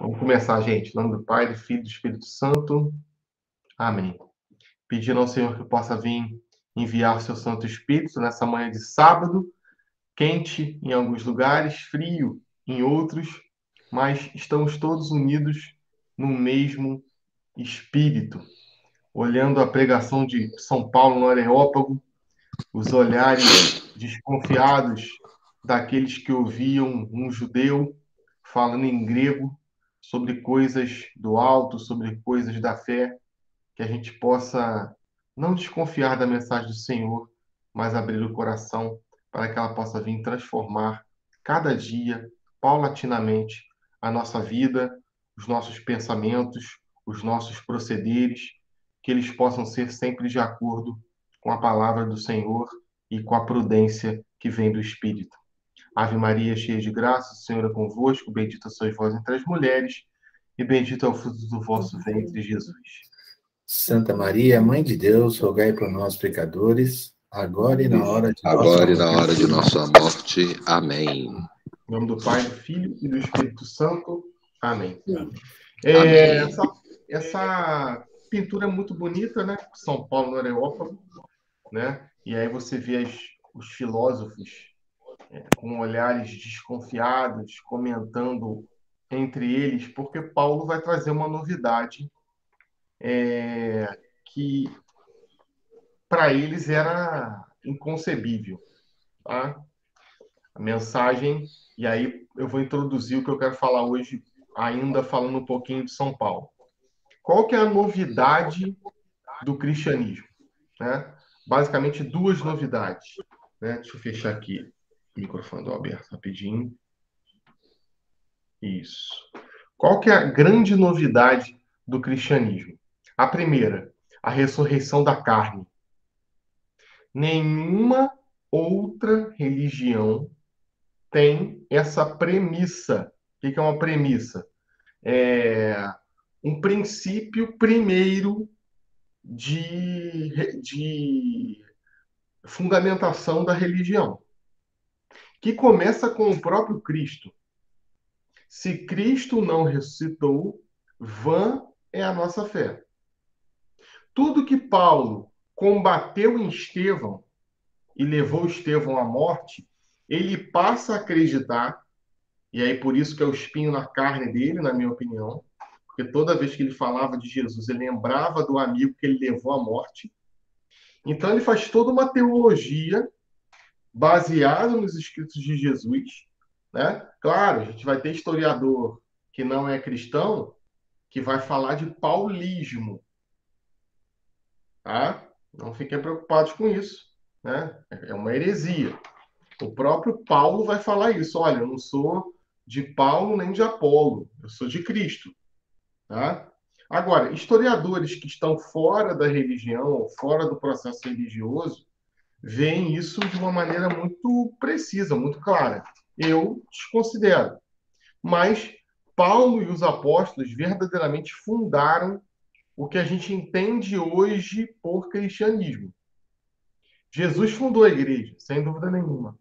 Vamos começar, gente. Em nome do Pai, do Filho e do Espírito Santo. Amém. Pedindo ao Senhor que possa vir enviar o seu Santo Espírito nessa manhã de sábado, quente em alguns lugares, frio em outros, mas estamos todos unidos no mesmo Espírito. Olhando a pregação de São Paulo no Areópago, os olhares desconfiados daqueles que ouviam um judeu falando em grego sobre coisas do alto, sobre coisas da fé, que a gente possa não desconfiar da mensagem do Senhor, mas abrir o coração para que ela possa vir transformar cada dia, paulatinamente, a nossa vida, os nossos pensamentos, os nossos procederes, que eles possam ser sempre de acordo com a palavra do Senhor e com a prudência que vem do Espírito. Ave Maria, cheia de graça, o Senhor é convosco, bendita sois vós entre as mulheres, e bendito é o fruto do vosso ventre, Jesus. Santa Maria, Mãe de Deus, rogai por nós, pecadores, agora e na hora de Agora e na hora de nossa morte. Amém. Em nome do Pai, do Filho e do Espírito Santo. Amém. Amém. Essa pintura é muito bonita, né? São Paulo no Areópago, né? E aí você vê os filósofos com olhares desconfiados, comentando entre eles, porque Paulo vai trazer uma novidade que para eles era inconcebível, tá? A mensagem, e aí eu vou introduzir o que eu quero falar hoje, ainda falando um pouquinho de São Paulo. Qual que é a novidade do cristianismo? Né? Basicamente, duas novidades. Né? Deixa eu fechar aqui o microfone do Alberto rapidinho. Isso. Qual que é a grande novidade do cristianismo? A primeira, a ressurreição da carne. Nenhuma outra religião tem essa premissa. O que é uma premissa? É um princípio primeiro de fundamentação da religião, que começa com o próprio Cristo. Se Cristo não ressuscitou, vã é a nossa fé. Tudo que Paulo combateu em Estevão e levou Estevão à morte, ele passa a acreditar, e aí por isso que é o espinho na carne dele, na minha opinião, porque toda vez que ele falava de Jesus, ele lembrava do amigo que ele levou à morte. Então ele faz toda uma teologia baseada nos escritos de Jesus, né? Claro, a gente vai ter historiador que não é cristão que vai falar de paulismo, tá? Não fiquem preocupados com isso, né? É uma heresia. O próprio Paulo vai falar isso. Olha, eu não sou de Paulo nem de Apolo, eu sou de Cristo, tá? Agora, historiadores que estão fora da religião ou fora do processo religioso veem isso de uma maneira muito precisa, muito clara. Eu desconsidero. Mas Paulo e os apóstolos verdadeiramente fundaram o que a gente entende hoje por cristianismo. Jesus fundou a igreja, sem dúvida nenhuma.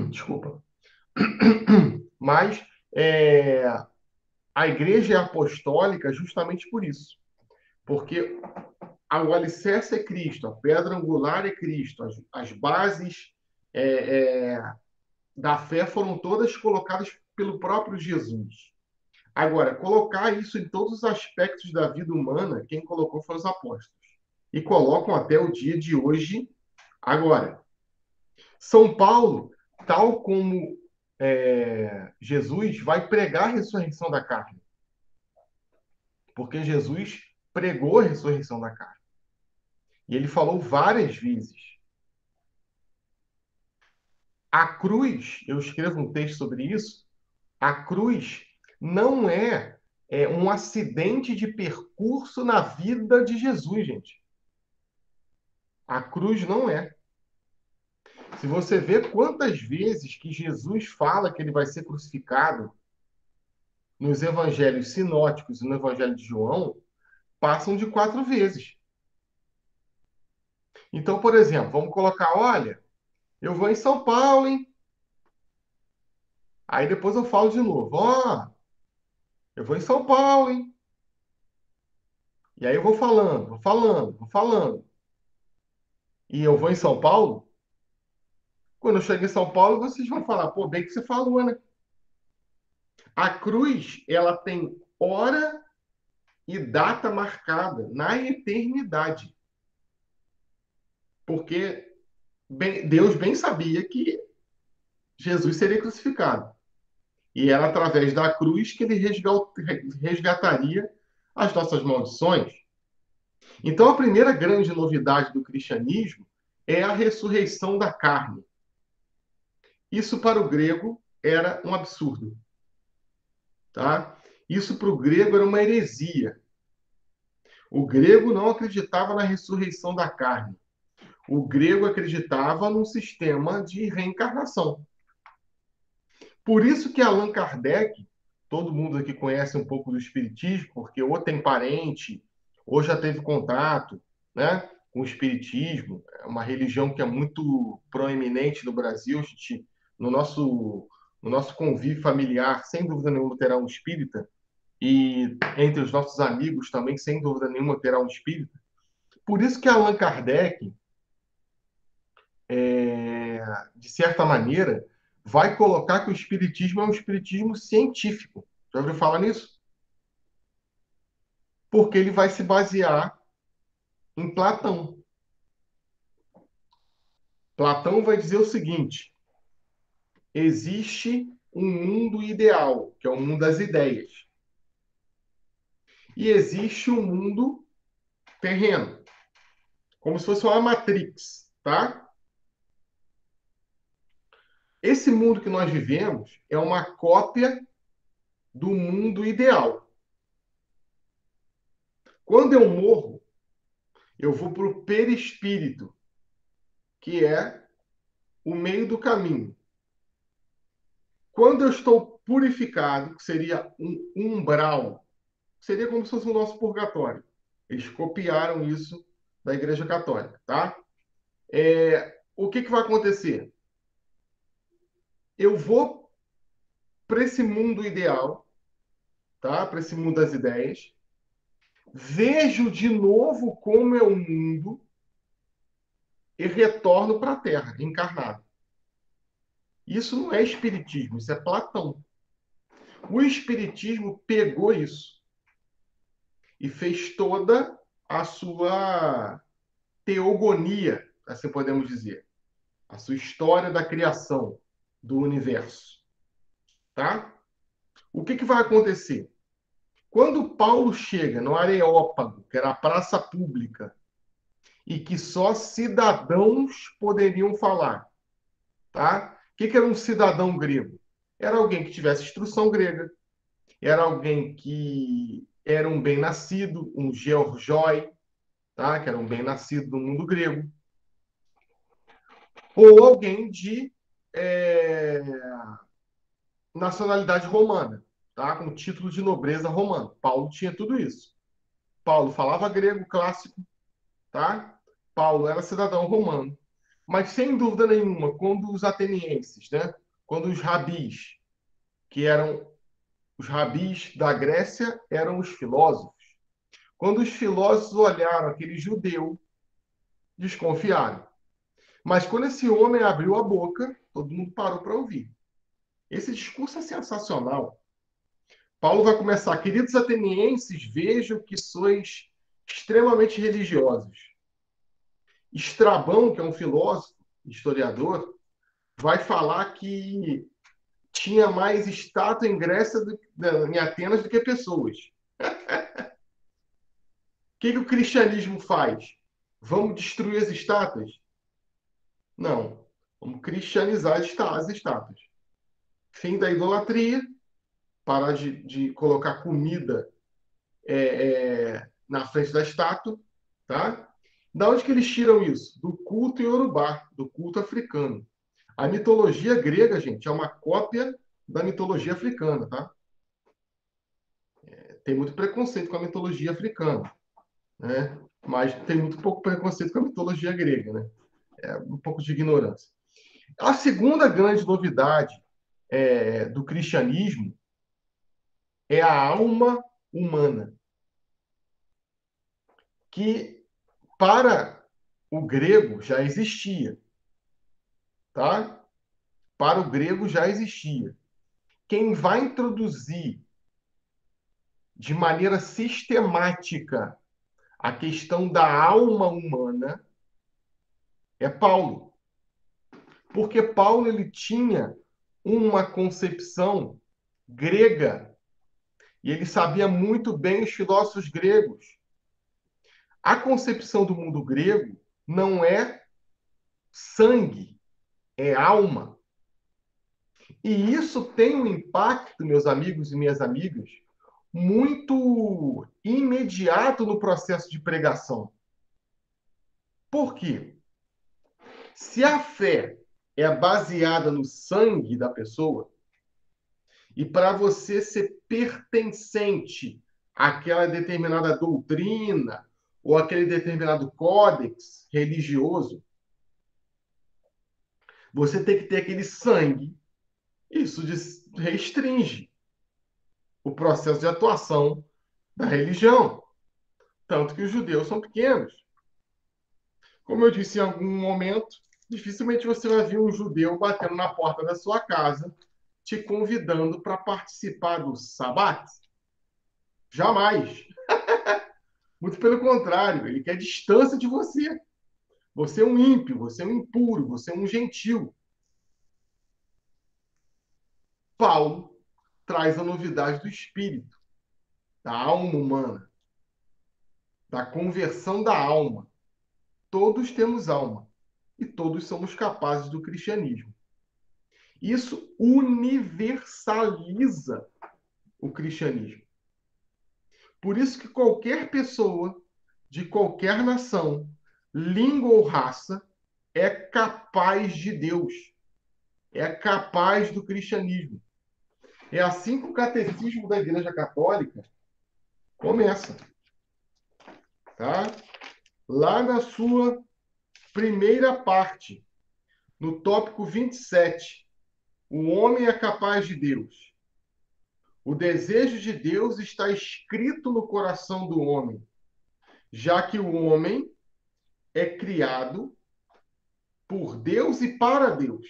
Desculpa. Mas a igreja é apostólica justamente por isso. Porque o alicerce é Cristo, a pedra angular é Cristo, as bases da fé foram todas colocadas pelo próprio Jesus. Agora, colocar isso em todos os aspectos da vida humana, quem colocou foram os apóstolos. E colocam até o dia de hoje. Agora, São Paulo, tal como Jesus, vai pregar a ressurreição da carne. Porque Jesus pregou a ressurreição da carne. E ele falou várias vezes. A cruz, eu escrevo um texto sobre isso, a cruz não é um acidente de percurso na vida de Jesus, gente. A cruz não é. Se você vê quantas vezes que Jesus fala que ele vai ser crucificado nos evangelhos sinóticos e no evangelho de João, passam de 4 vezes. Então, por exemplo, vamos colocar, olha, eu vou em São Paulo, hein? Aí depois eu falo de novo. Ó, eu vou em São Paulo, hein? E aí eu vou falando, vou falando, vou falando. E eu vou em São Paulo. Quando eu chego em São Paulo, vocês vão falar, pô, bem que você falou, né? A cruz, ela tem hora e data marcada na eternidade. Porque Deus bem sabia que Jesus seria crucificado. E era através da cruz que ele resgataria as nossas maldições. Então, a primeira grande novidade do cristianismo é a ressurreição da carne. Isso para o grego era um absurdo, tá? Isso para o grego era uma heresia. O grego não acreditava na ressurreição da carne. O grego acreditava num sistema de reencarnação. Por isso que Allan Kardec, todo mundo aqui conhece um pouco do espiritismo, porque ou tem parente, ou já teve contato, né, com o espiritismo, é uma religião que é muito proeminente no Brasil. A gente, no nosso convívio familiar, sem dúvida nenhuma, terá um espírita, e entre os nossos amigos também, sem dúvida nenhuma, terá um espírita. Por isso que Allan Kardec, de certa maneira, vai colocar que o espiritismo é um espiritismo científico. Já ouviu falar nisso? Porque ele vai se basear em Platão. Platão vai dizer o seguinte: existe um mundo ideal, que é o mundo das ideias, e existe um mundo terreno, como se fosse uma Matrix, tá? Esse mundo que nós vivemos é uma cópia do mundo ideal. Quando eu morro, eu vou para o perispírito, que é o meio do caminho. Quando eu estou purificado, que seria um umbral, seria como se fosse o nosso purgatório. Eles copiaram isso da Igreja Católica, tá? O que vai acontecer? Eu vou para esse mundo ideal, tá? Para esse mundo das ideias, vejo de novo como é o mundo e retorno para a Terra, encarnado. Isso não é espiritismo, isso é Platão. O espiritismo pegou isso e fez toda a sua teogonia, assim podemos dizer, a sua história da criação do universo, tá? O que vai acontecer? Quando Paulo chega no Areópago, que era a praça pública, e que só cidadãos poderiam falar, tá? O que era um cidadão grego? Era alguém que tivesse instrução grega, era alguém que era um bem-nascido, um georgoi, tá? Que era um bem-nascido do mundo grego, ou alguém de é, nacionalidade romana, tá? Com título de nobreza romano. Paulo tinha tudo isso. Paulo falava grego clássico, tá? Paulo era cidadão romano. Mas, sem dúvida nenhuma, quando os atenienses, né? Quando os rabis, que eram os rabis da Grécia, eram os filósofos. Quando os filósofos olharam aquele judeu, desconfiaram. Mas quando esse homem abriu a boca, todo mundo parou para ouvir. Esse discurso é sensacional. Paulo vai começar: queridos atenienses, vejam que sois extremamente religiosos. Estrabão, que é um filósofo, historiador, vai falar que tinha mais estátua em Grécia, em Atenas, do que pessoas. O que o cristianismo faz? Vamos destruir as estátuas? Não. Vamos cristianizar as estátuas. Fim da idolatria, parar de colocar comida na frente da estátua, tá? Da onde que eles tiram isso? Do culto iorubá, do culto africano. A mitologia grega, gente, é uma cópia da mitologia africana, tá? Tem muito preconceito com a mitologia africana, né? Mas tem muito pouco preconceito com a mitologia grega, né? É um pouco de ignorância. A segunda grande novidade do cristianismo é a alma humana, que para o grego já existia, tá? Para o grego já existia. Quem vai introduzir de maneira sistemática a questão da alma humana é Paulo. Porque Paulo ele tinha uma concepção grega e ele sabia muito bem os filósofos gregos. A concepção do mundo grego não é sangue, é alma. E isso tem um impacto, meus amigos e minhas amigas, muito imediato no processo de pregação. Por quê? Se a fé é baseada no sangue da pessoa, e para você ser pertencente àquela determinada doutrina ou aquele determinado códex religioso, você tem que ter aquele sangue. Isso restringe o processo de atuação da religião. Tanto que os judeus são pequenos. Como eu disse em algum momento, dificilmente você vai ver um judeu batendo na porta da sua casa te convidando para participar do Shabat. Jamais. Muito pelo contrário, ele quer distância de você. Você é um ímpio, você é um impuro, você é um gentil. Paulo traz a novidade do espírito, da alma humana, da conversão da alma. Todos temos alma e todos somos capazes do cristianismo. Isso universaliza o cristianismo. Por isso que qualquer pessoa de qualquer nação, língua ou raça, é capaz de Deus, é capaz do cristianismo. É assim que o catecismo da Igreja Católica começa. Tá? Lá na sua primeira parte, no tópico 27, o homem é capaz de Deus. O desejo de Deus está escrito no coração do homem, já que o homem é criado por Deus e para Deus.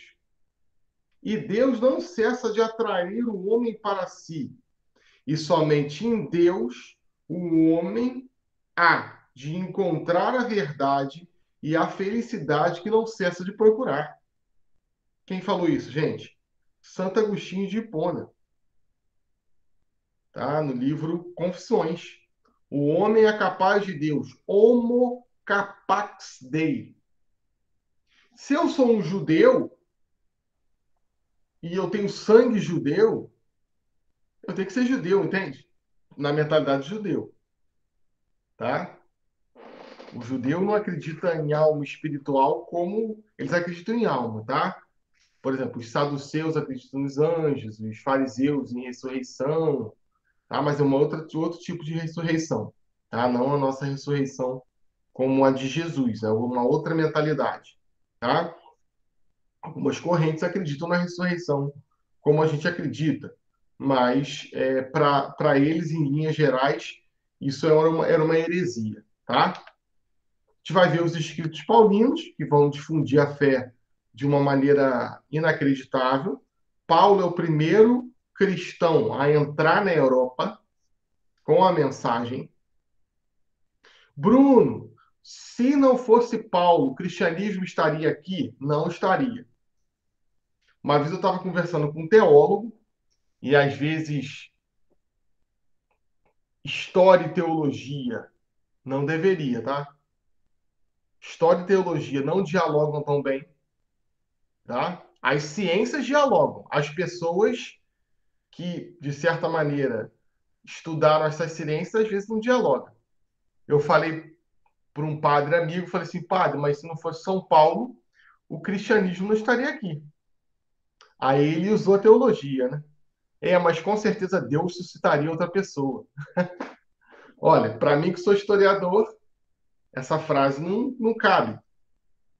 E Deus não cessa de atrair o homem para si. E somente em Deus o homem há de encontrar a verdade e a felicidade que não cessa de procurar. Quem falou isso, gente? Santo Agostinho de Hipona. Tá? No livro Confissões. O homem é capaz de Deus. Homo capax Dei. Se eu sou um judeu e eu tenho sangue judeu, eu tenho que ser judeu, entende? Na mentalidade judeu. Tá? O judeu não acredita em alma espiritual como eles acreditam em alma, tá? Por exemplo, os saduceus acreditam nos anjos, os fariseus em ressurreição, tá? Mas é outro tipo de ressurreição, tá? Não a nossa ressurreição como a de Jesus, é uma outra mentalidade, tá? Algumas correntes acreditam na ressurreição como a gente acredita, mas para eles, em linhas gerais, isso era uma heresia, tá? A gente vai ver os escritos paulinos, que vão difundir a fé de uma maneira inacreditável. Paulo é o primeiro cristão a entrar na Europa com a mensagem. Bruno, se não fosse Paulo, o cristianismo estaria aqui? Não estaria. Uma vez eu estava conversando com um teólogo, e às vezes história e teologia não deveria, tá? História e teologia não dialogam tão bem, tá? As ciências dialogam. As pessoas que, de certa maneira, estudaram essas ciências, às vezes não dialogam. Eu falei para um padre amigo, falei assim, padre, mas se não fosse São Paulo, o cristianismo não estaria aqui. Aí ele usou a teologia, né? Mas com certeza Deus suscitaria outra pessoa. Olha, para mim que sou historiador, essa frase não cabe.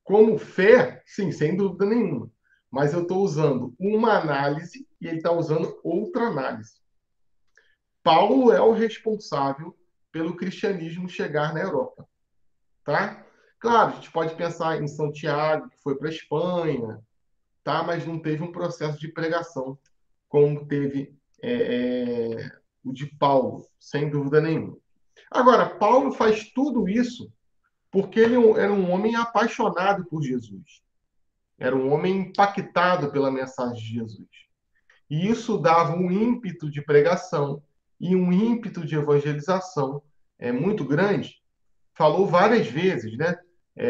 Como fé, sim, sem dúvida nenhuma. Mas eu estou usando uma análise e ele está usando outra análise. Paulo é o responsável pelo cristianismo chegar na Europa, tá? Claro, a gente pode pensar em São Tiago, que foi para a Espanha, tá? Mas não teve um processo de pregação como teve o de Paulo, sem dúvida nenhuma. Agora, Paulo faz tudo isso porque ele era um homem apaixonado por Jesus. Era um homem impactado pela mensagem de Jesus. E isso dava um ímpeto de pregação e um ímpeto de evangelização muito grande. Falou várias vezes, né?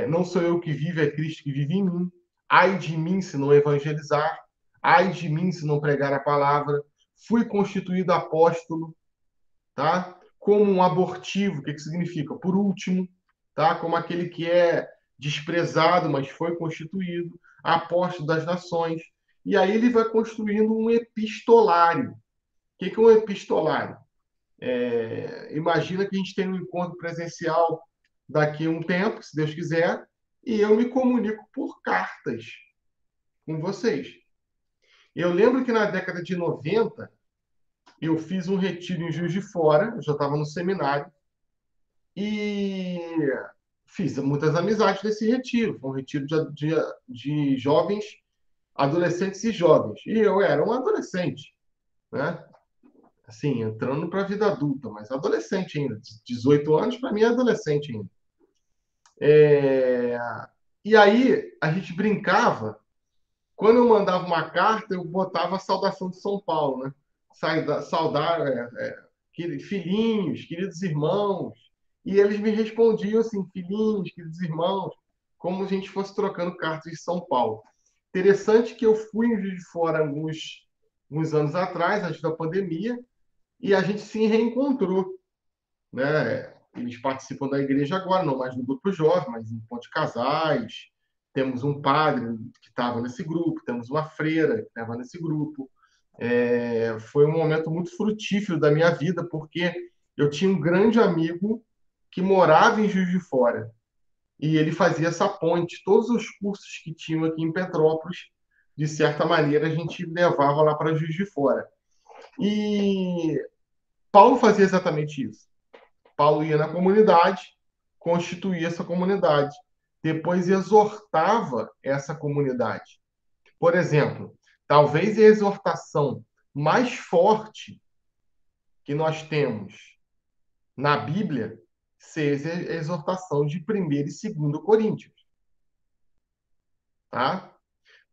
Não sou eu que vivo, é Cristo que vive em mim. Ai de mim se não evangelizar. Ai de mim se não pregar a palavra. Fui constituído apóstolo, tá? Como um abortivo, o que significa? Por último, tá? Como aquele que é desprezado, mas foi constituído, apóstolo das nações. E aí ele vai construindo um epistolário. O que é um epistolário? Imagina que a gente tem um encontro presencial daqui a um tempo, se Deus quiser, e eu me comunico por cartas com vocês. Eu lembro que na década de 90, eu fiz um retiro em Juiz de Fora, eu já estava no seminário, e fiz muitas amizades nesse retiro. Foi um retiro de jovens, adolescentes e jovens. E eu era um adolescente, né? Assim, entrando para a vida adulta, mas adolescente ainda. 18 anos, para mim, é adolescente ainda. E aí, a gente brincava. Quando eu mandava uma carta, eu botava a saudação de São Paulo, né? Saudar, filhinhos, queridos irmãos. E eles me respondiam assim, filhinhos, queridos irmãos, como a gente fosse trocando cartas de São Paulo. Interessante que eu fui em Juiz de Fora alguns anos atrás, antes da pandemia, e a gente se reencontrou, né? Eles participam da igreja agora, não mais no grupo jovem, mas em Ponte Casais. Temos um padre que estava nesse grupo, temos uma freira que estava nesse grupo. Foi um momento muito frutífero da minha vida, porque eu tinha um grande amigo que morava em Juiz de Fora, e ele fazia essa ponte. Todos os cursos que tinham aqui em Petrópolis, de certa maneira, a gente levava lá para Juiz de Fora. E Paulo fazia exatamente isso. Paulo ia na comunidade, constituía essa comunidade, depois exortava essa comunidade. Por exemplo, talvez a exortação mais forte que nós temos na Bíblia seja a exortação de 1º e 2º Coríntios. Tá?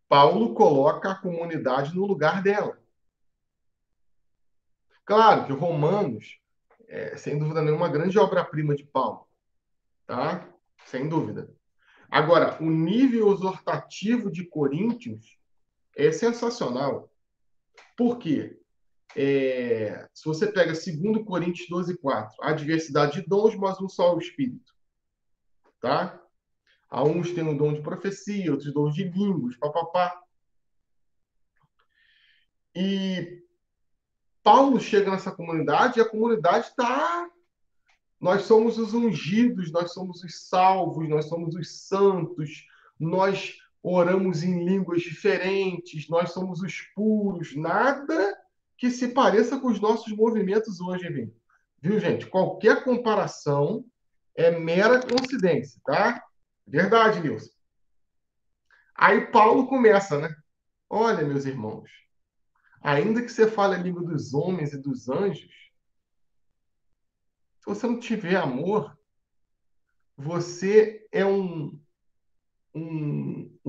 Paulo coloca a comunidade no lugar dela. Claro que Romanos sem dúvida nenhuma, uma grande obra-prima de Paulo, tá? Sem dúvida. Agora, o nível exortativo de Coríntios é sensacional. Por quê? Se você pega 2 Coríntios 12:4, a diversidade de dons, mas um só é o Espírito. Tá? Há uns têm o dom de profecia, outros dons de línguas, papapá. E Paulo chega nessa comunidade e a comunidade está... Nós somos os ungidos, nós somos os salvos, nós somos os santos, nós oramos em línguas diferentes, nós somos os puros, nada que se pareça com os nossos movimentos hoje, viu, gente? Qualquer comparação é mera coincidência, tá? Verdade, Nilson. Aí Paulo começa, né? Olha, meus irmãos, ainda que você fale a língua dos homens e dos anjos, se você não tiver amor, você é um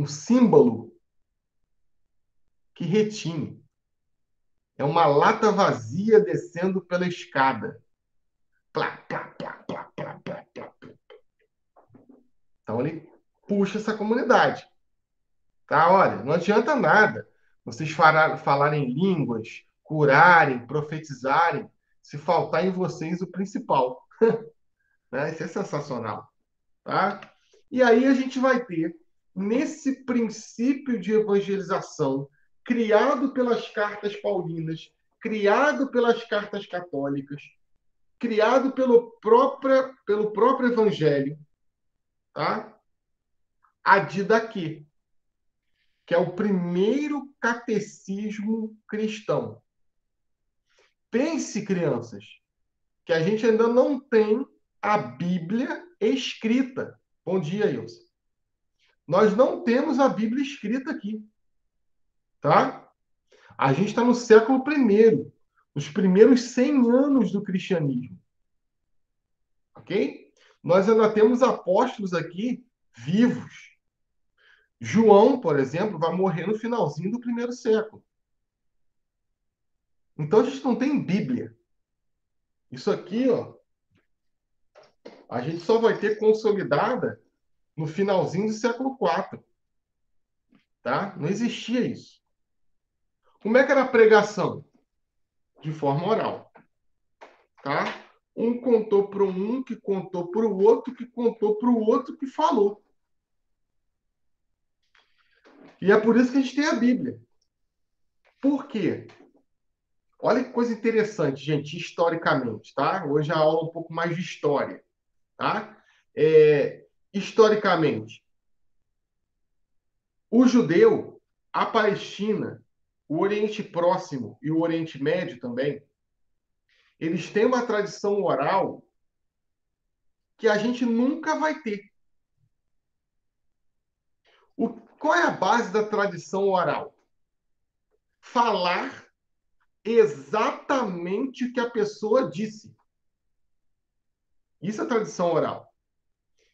símbolo que retine. É uma lata vazia descendo pela escada. Plá, plá, plá, plá, plá, plá, plá. Então ele puxa essa comunidade. Tá? Olha, não adianta nada vocês falarem línguas, curarem, profetizarem, se faltar em vocês o principal. Né? Isso é sensacional. Tá? E aí a gente vai ter, nesse princípio de evangelização, criado pelas cartas paulinas, criado pelas cartas católicas, criado pelo próprio evangelho, tá? A didaquê. que é o primeiro catecismo cristão. Pense, crianças, que a gente ainda não tem a Bíblia escrita. Bom dia, Ilse. Nós não temos a Bíblia escrita aqui, tá? A gente está no século I, os primeiros 100 anos do cristianismo, ok? Nós ainda temos apóstolos aqui vivos. João, por exemplo, vai morrer no finalzinho do primeiro século. Então a gente não tem Bíblia. Isso aqui, ó, a gente só vai ter consolidada no finalzinho do século IV, tá? Não existia isso. Como é que era a pregação? De forma oral, tá? Um contou para um, que contou para o outro, que contou para o outro, que falou. E é por isso que a gente tem a Bíblia. Por quê? Olha que coisa interessante, gente, historicamente, tá? Hoje a aula é um pouco mais de história, tá? Historicamente, o judeu, a Palestina, o Oriente Próximo e o Oriente Médio também, eles têm uma tradição oral que a gente nunca vai ter. Qual é a base da tradição oral? Falar exatamente o que a pessoa disse. Isso é tradição oral.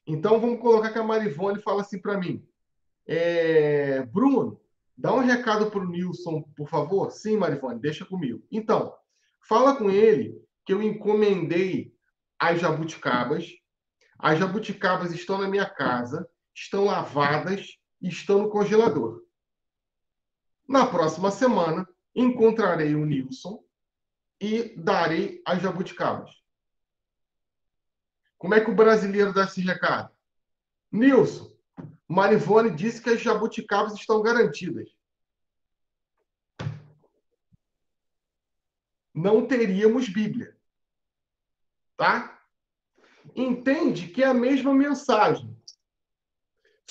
Então, vamos colocar que a Marivone fala assim para mim. Bruno, dá um recado para o Nilson, por favor. Sim, Marivone, deixa comigo. Então, fala com ele que eu encomendei as jabuticabas. As jabuticabas estão na minha casa, estão lavadas e estão no congelador. Na próxima semana, encontrarei o Nilson e darei as jabuticabas. Como é que o brasileiro dá esse recado? Nilson, Marivone disse que as jabuticabas estão garantidas. Não teríamos Bíblia. Tá? Entende que é a mesma mensagem.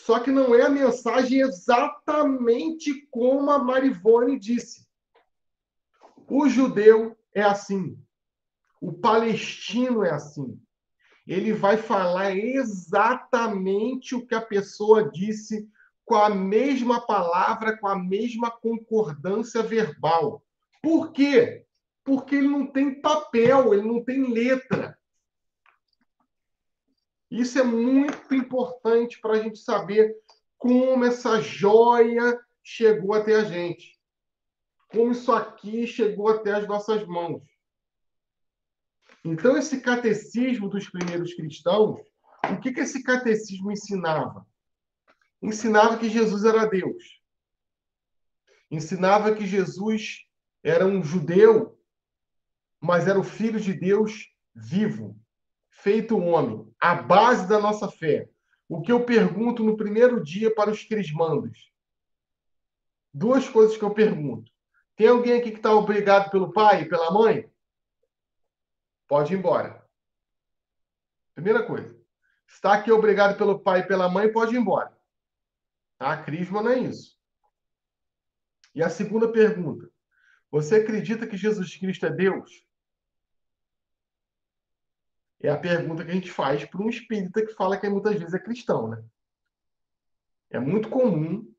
Só que não é a mensagem exatamente como a Marivone disse. O judeu é assim. O palestino é assim. Ele vai falar exatamente o que a pessoa disse, com a mesma palavra, com a mesma concordância verbal. Por quê? Porque ele não tem papel, ele não tem letra. Isso é muito importante para a gente saber como essa joia chegou até a gente. Como isso aqui chegou até as nossas mãos. Então, esse catecismo dos primeiros cristãos, o que esse catecismo ensinava? Ensinava que Jesus era Deus. Ensinava que Jesus era um judeu, mas era o Filho de Deus vivo, feito homem, a base da nossa fé. O que eu pergunto no primeiro dia para os crismandos? Duas coisas que eu pergunto. Tem alguém aqui que está obrigado pelo pai e pela mãe? Pode ir embora. Primeira coisa. Está aqui obrigado pelo pai e pela mãe? Pode ir embora. Tá? Crisma não é isso. E a segunda pergunta. Você acredita que Jesus Cristo é Deus? É a pergunta que a gente faz para um espírita que fala que muitas vezes é cristão, né? É muito comum,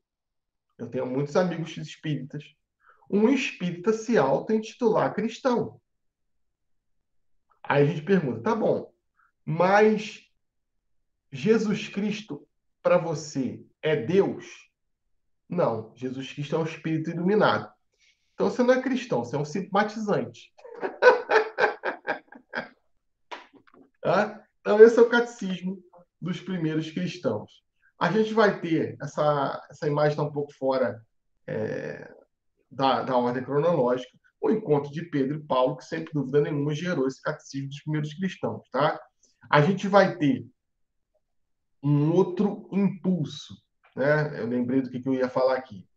eu tenho muitos amigos espíritas, um espírita se auto-intitular cristão. Aí a gente pergunta, tá bom, mas Jesus Cristo, para você, é Deus? Não, Jesus Cristo é um espírito iluminado. Então você não é cristão, você é um simpatizante. Tá? Então esse é o catecismo dos primeiros cristãos. A gente vai ter, essa imagem está um pouco fora da ordem cronológica, o encontro de Pedro e Paulo, que, sem dúvida nenhuma, gerou esse catecismo dos primeiros cristãos. Tá? A gente vai ter um outro impulso, né? Eu lembrei do que eu ia falar aqui.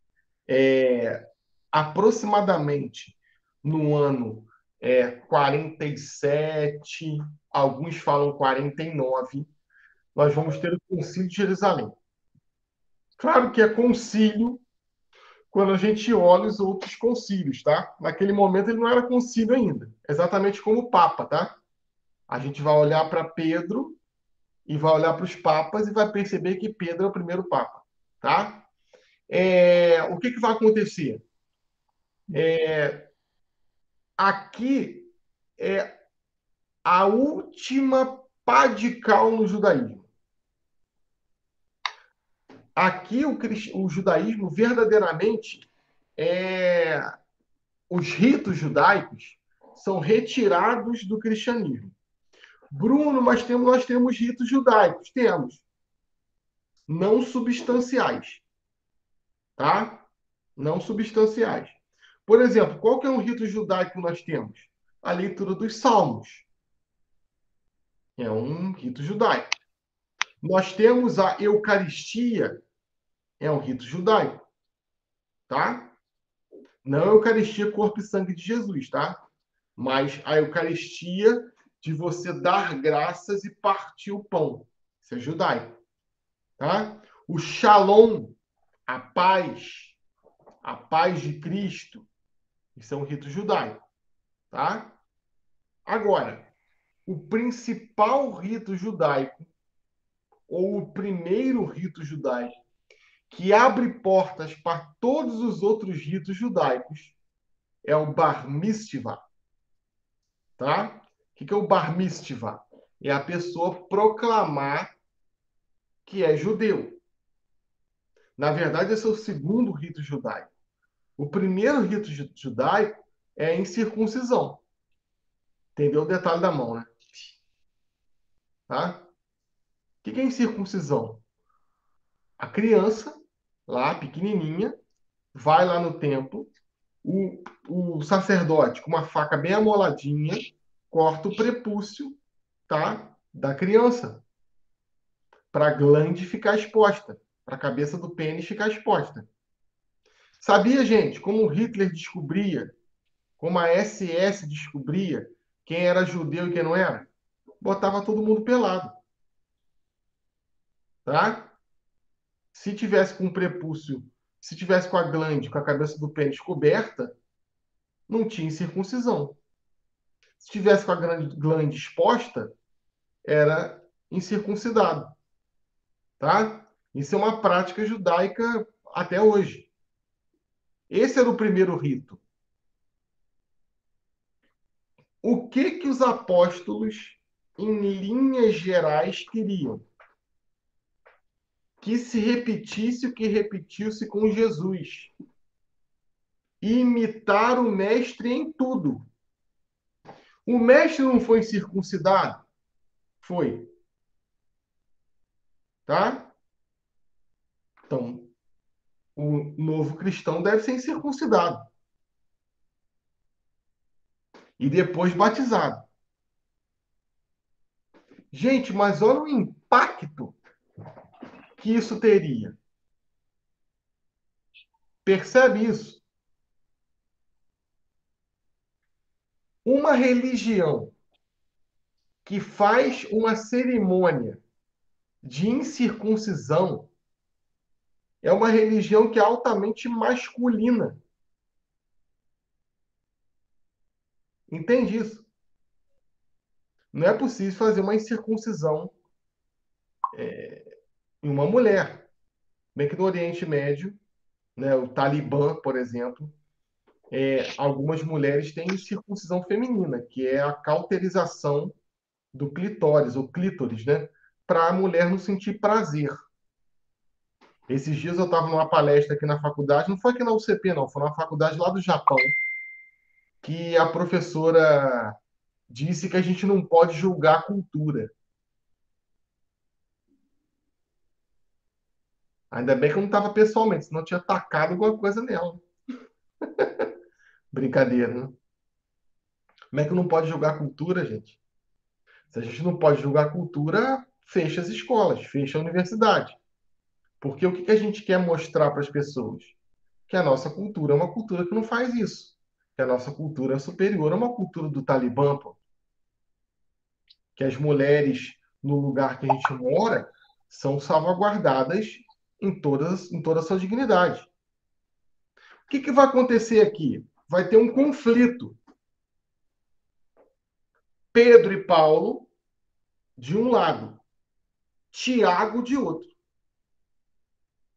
Aproximadamente no ano 47, alguns falam 49, nós vamos ter o Concílio de Jerusalém. Claro que é concílio, quando a gente olha os outros concílios, tá? Naquele momento ele não era concílio ainda, exatamente como o Papa, tá? A gente vai olhar para Pedro e vai olhar para os papas e vai perceber que Pedro é o primeiro papa, tá? O que vai acontecer? Aqui é a última pá de cal no judaísmo. Aqui o judaísmo verdadeiramente os ritos judaicos são retirados do cristianismo. Bruno, mas nós temos ritos judaicos, temos, não substanciais, tá? Não substanciais. Por exemplo, qual que é um rito judaico que nós temos? A leitura dos Salmos. É um rito judaico. Nós temos a Eucaristia, é um rito judaico, tá? Não a Eucaristia, corpo e sangue de Jesus, tá? Mas a Eucaristia de você dar graças e partir o pão. Isso é judaico, tá? O Shalom, a paz de Cristo, isso é um rito judaico, tá? Agora, o principal rito judaico, ou o primeiro rito judaico, que abre portas para todos os outros ritos judaicos, é o Bar Mitzvah. Tá? O que é o Bar Mitzvah? É a pessoa proclamar que é judeu. Na verdade, esse é o segundo rito judaico. O primeiro rito judaico é a incircuncisão. Entendeu o detalhe da mão, né? Tá? O que é incircuncisão? A criança, lá, pequenininha, vai lá no templo, o sacerdote, com uma faca bem amoladinha, corta o prepúcio, tá? Da criança, para a glande ficar exposta, para a cabeça do pênis ficar exposta. Sabia, gente, como o Hitler descobria, como a SS descobria quem era judeu e quem não era? Botava todo mundo pelado, tá? Se tivesse com o prepúcio, se tivesse com a glande, com a cabeça do pênis coberta, não tinha circuncisão. Se tivesse com a glande exposta, era incircuncidado, tá? Isso é uma prática judaica até hoje. Esse era o primeiro rito. O que os apóstolos, em linhas gerais, queriam? Que se repetisse o que repetiu-se com Jesus. Imitar o mestre em tudo. O mestre não foi circuncidado? Foi. Tá? Então, o novo cristão deve ser circuncidado. E depois batizado. Gente, mas olha o impacto que isso teria. Percebe isso? Uma religião que faz uma cerimônia de incircuncisão é uma religião que é altamente masculina. Entende isso? Não é possível fazer uma incircuncisão em uma mulher. Bem que no Oriente Médio, né, o Talibã, por exemplo, algumas mulheres têm circuncisão feminina, que é a cauterização do clitóris, ou clítoris, né? Para a mulher não sentir prazer. Esses dias eu estava numa palestra aqui na faculdade, não foi aqui na UCP, não, foi na faculdade lá do Japão, que a professora disse que a gente não pode julgar a cultura. Ainda bem que eu não estava pessoalmente, senão eu tinha tacado alguma coisa nela. Brincadeira, né? Como é que não pode julgar a cultura, gente? Se a gente não pode julgar a cultura, fecha as escolas, fecha a universidade. Porque o que a gente quer mostrar para as pessoas? Que a nossa cultura é uma cultura que não faz isso. Que a nossa cultura é superior a uma cultura do Talibã, pô. Que as mulheres, no lugar que a gente mora, são salvaguardadas em toda a sua dignidade. O que vai acontecer aqui? Vai ter um conflito. Pedro e Paulo, de um lado. Tiago, de outro.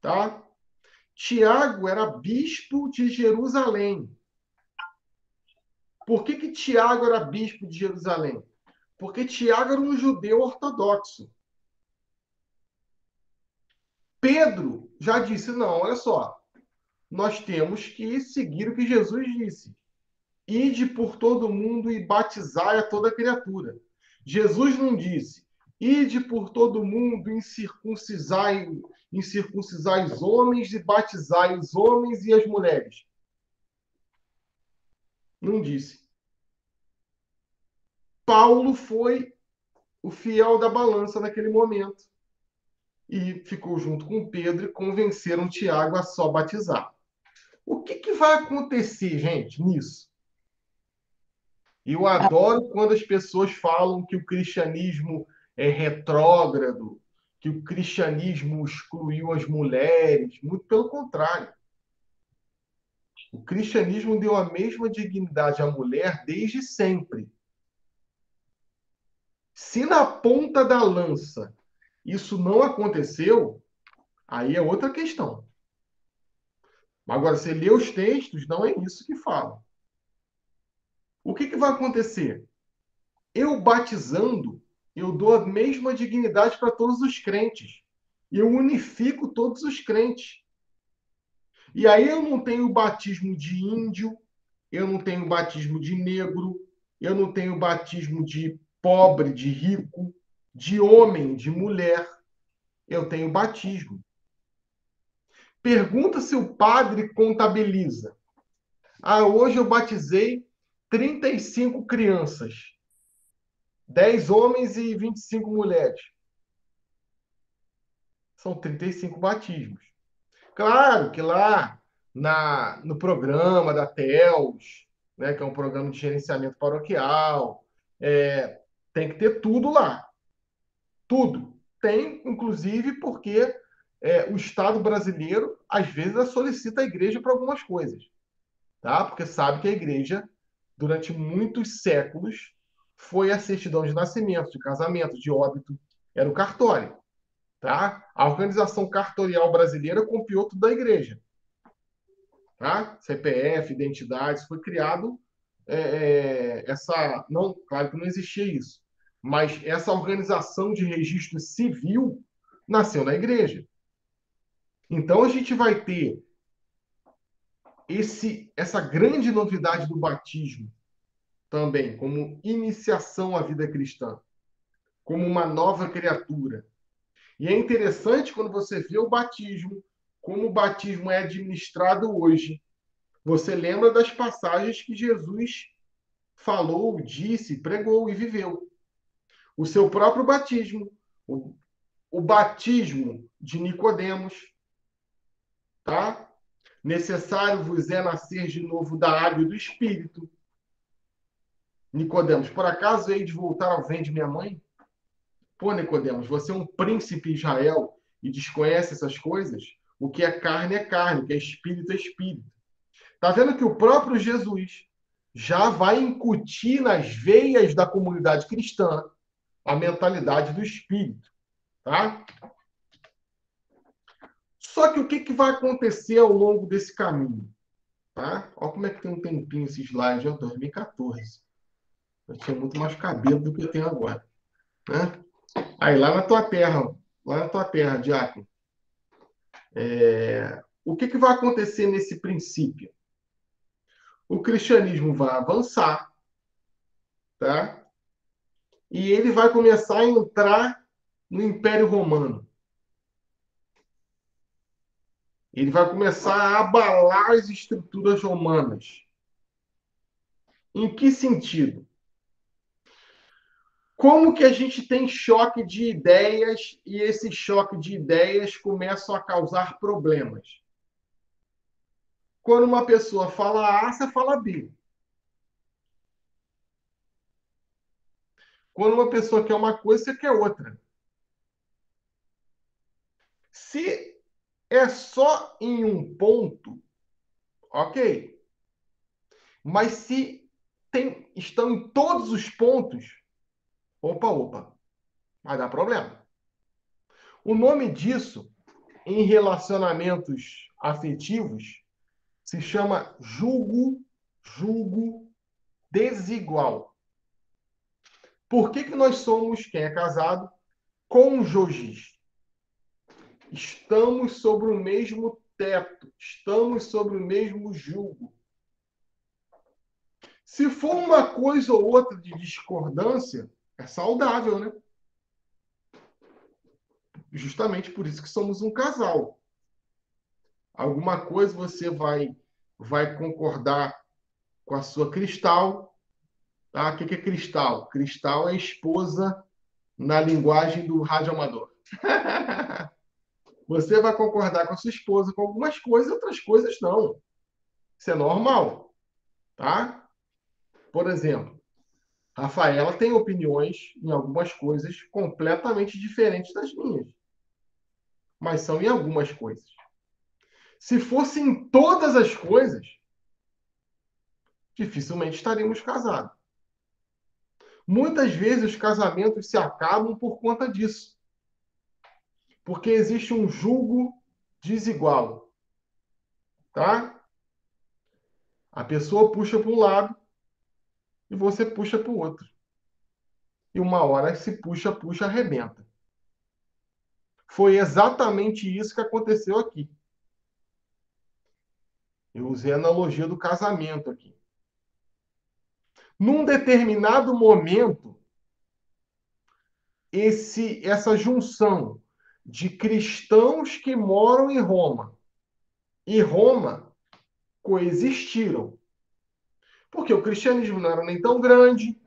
Tá? Tiago era bispo de Jerusalém. Por que Tiago era bispo de Jerusalém? Porque Tiago era um judeu ortodoxo. Pedro já disse: não, olha só, nós temos que seguir o que Jesus disse. Ide por todo mundo e batizai a toda criatura. Jesus não disse: ide por todo mundo e circuncisai os homens e batizai os homens e as mulheres. Não disse. Paulo foi o fiel da balança naquele momento e ficou junto com Pedro e convenceram Tiago a só batizar. O que vai acontecer, gente, nisso? Eu adoro quando as pessoas falam que o cristianismo é retrógrado, que o cristianismo excluiu as mulheres. Muito pelo contrário. O cristianismo deu a mesma dignidade à mulher desde sempre. Se na ponta da lança isso não aconteceu, aí é outra questão. Agora, você lê os textos, não é isso que fala. O que vai acontecer? Eu batizando, eu dou a mesma dignidade para todos os crentes. Eu unifico todos os crentes. E aí eu não tenho batismo de índio, eu não tenho batismo de negro, eu não tenho batismo de pobre, de rico, de homem, de mulher. Eu tenho batismo. Pergunta se o padre contabiliza. Ah, hoje eu batizei 35 crianças, 10 homens e 25 mulheres. São 35 batismos. Claro que lá no programa da TELS, né, que é um programa de gerenciamento paroquial, tem que ter tudo lá. Tudo. Tem, inclusive, porque o Estado brasileiro, às vezes, solicita a igreja para algumas coisas. Tá? Porque sabe que a igreja, durante muitos séculos, foi a certidão de nascimento, de casamento, de óbito, era o cartório. Tá? A organização cartorial brasileira copiou tudo da igreja. Tá? CPF, identidades, foi criado essa... Não, claro que não existia isso, mas essa organização de registro civil nasceu na igreja. Então, a gente vai ter essa grande novidade do batismo também, como iniciação à vida cristã, como uma nova criatura. E é interessante quando você vê o batismo, como o batismo é administrado hoje. Você lembra das passagens que Jesus falou, disse, pregou e viveu. O seu próprio batismo, o batismo de Nicodemos, tá? Necessário vos é nascer de novo da água e do Espírito. Nicodemos, por acaso hei de voltar ao ventre de minha mãe? Pô, Nicodemos, você é um príncipe Israel e desconhece essas coisas? O que é carne, o que é espírito. Está vendo que o próprio Jesus já vai incutir nas veias da comunidade cristã a mentalidade do espírito. Tá? Só que o que vai acontecer ao longo desse caminho? Tá? Olha como é que tem um tempinho esse slide, é 2014. Eu tinha muito mais cabelo do que eu tenho agora. Né? Aí, lá na tua terra, Diácono, o que vai acontecer nesse princípio? O cristianismo vai avançar, tá? E ele vai começar a entrar no Império Romano. Ele vai começar a abalar as estruturas romanas. Em que sentido? Como que a gente tem choque de ideias e esse choque de ideias começam a causar problemas? Quando uma pessoa fala A, você fala B. Quando uma pessoa quer uma coisa, você quer outra. Se é só em um ponto, Ok. Mas se estão em todos os pontos, opa, vai dar problema. O nome disso, em relacionamentos afetivos, se chama julgo desigual. Por que nós somos, quem é casado, cônjuges? Estamos sobre o mesmo teto, estamos sobre o mesmo jugo. Se for uma coisa ou outra de discordância, é saudável, né? Justamente por isso que somos um casal. Alguma coisa você vai concordar com a sua cristal. Tá? O que é cristal? Cristal é esposa na linguagem do radioamador. Você vai concordar com a sua esposa com algumas coisas, outras coisas não. Isso é normal, tá? Por exemplo, Rafaela tem opiniões em algumas coisas completamente diferentes das minhas, mas são em algumas coisas. Se fosse em todas as coisas, dificilmente estaríamos casados. Muitas vezes os casamentos se acabam por conta disso, porque existe um julgo desigual, tá? A pessoa puxa para um lado e você puxa para o outro. E uma hora se puxa, arrebenta. Foi exatamente isso que aconteceu aqui. Eu usei a analogia do casamento aqui. Num determinado momento, essa junção de cristãos que moram em Roma e Roma coexistiram. Porque o cristianismo não era nem tão grande,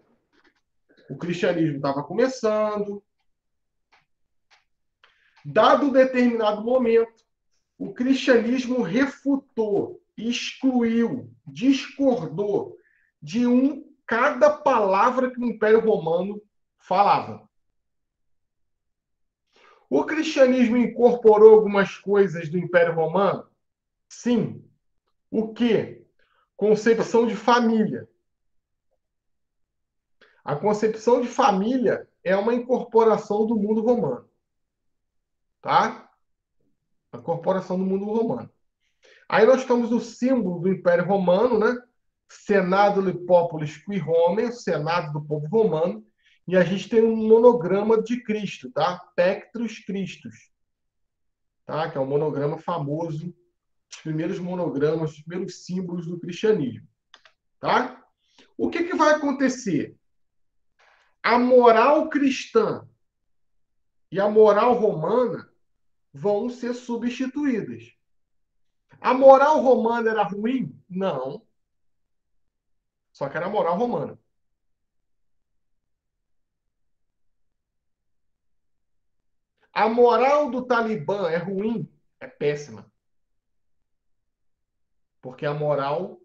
o cristianismo estava começando. Dado determinado momento, o cristianismo refutou, excluiu, discordou de cada palavra que o Império Romano falava. O cristianismo incorporou algumas coisas do Império Romano? Sim. O quê? Concepção de família. A concepção de família é uma incorporação do mundo romano. Tá? A incorporação do mundo romano. Aí nós temos o símbolo do Império Romano, né? Senado Lipopolis qui Rome, o Senado do povo romano, e a gente tem um monograma de Cristo, tá? Pectus Christus, tá? Que é um monograma famoso, os primeiros monogramas, os primeiros símbolos do cristianismo, tá? O que vai acontecer? A moral cristã e a moral romana vão ser substituídas. A moral romana era ruim? Não. Só que era a moral romana. A moral do Talibã é ruim? É péssima. Porque a moral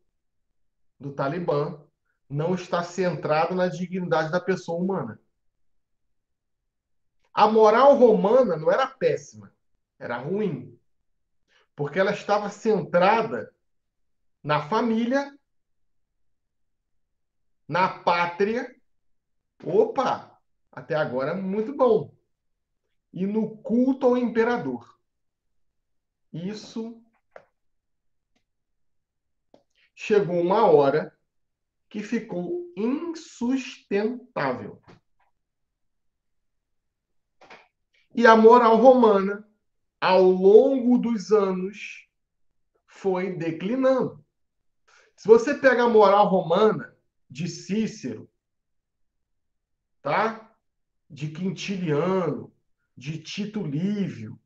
do Talibã não está centrada na dignidade da pessoa humana. A moral romana não era péssima, era ruim. Porque ela estava centrada na família, na pátria. Opa, até agora é muito bom. E no culto ao imperador. Isso chegou uma hora que ficou insustentável. E a moral romana, ao longo dos anos, foi declinando. Se você pega a moral romana de Cícero, tá? De Quintiliano, de Tito Lívio,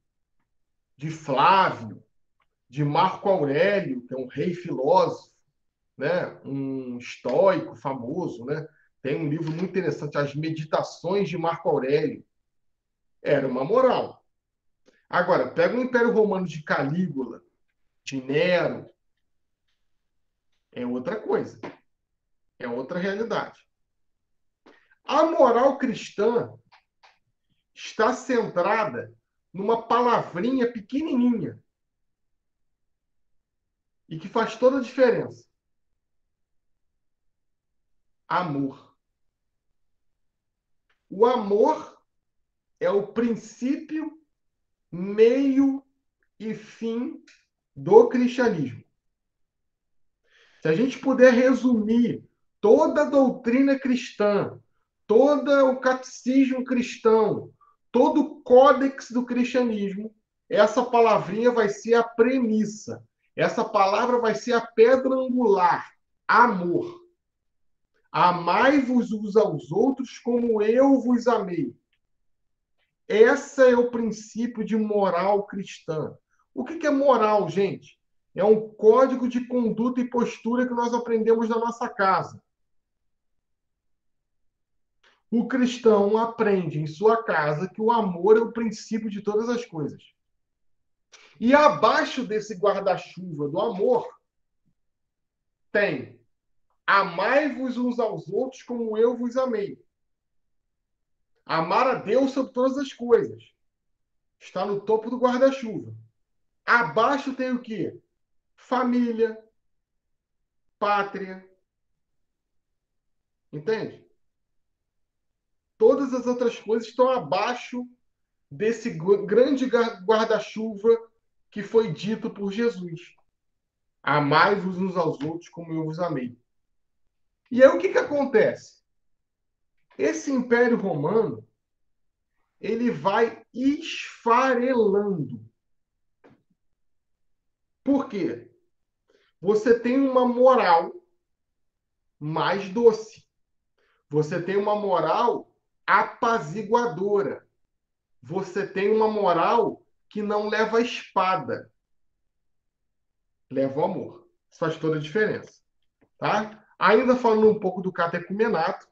de Flávio, de Marco Aurélio, que é um rei filósofo, né? Um estoico famoso, né? Tem um livro muito interessante, As Meditações de Marco Aurélio. Era uma moral. Agora, pega o Império Romano de Calígula, de Nero, é outra coisa. É outra realidade. A moral cristã está centrada numa palavrinha pequenininha. e que faz toda a diferença. Amor. O amor é o princípio, meio e fim do cristianismo. Se a gente puder resumir toda a doutrina cristã, todo o catecismo cristão, todo o códex do cristianismo, essa palavrinha vai ser a premissa. Essa palavra vai ser a pedra angular. Amor. Amai-vos uns aos outros como eu vos amei. Esse é o princípio de moral cristã. O que é moral, gente? É um código de conduta e postura que nós aprendemos na nossa casa. O cristão aprende em sua casa que o amor é o princípio de todas as coisas. E abaixo desse guarda-chuva do amor, tem amai-vos uns aos outros como eu vos amei. Amar a Deus sobre todas as coisas. Está no topo do guarda-chuva. Abaixo tem o quê? Família, pátria. Entende? Todas as outras coisas estão abaixo desse grande guarda-chuva que foi dito por Jesus. Amai-vos uns aos outros como eu vos amei. E aí o que acontece? Esse Império Romano, ele vai esfarelando. Por quê? Você tem uma moral mais doce. Você tem uma moral apaziguadora. Você tem uma moral que não leva a espada. Leva o amor. Isso faz toda a diferença. Tá? Ainda falando um pouco do catecumenato,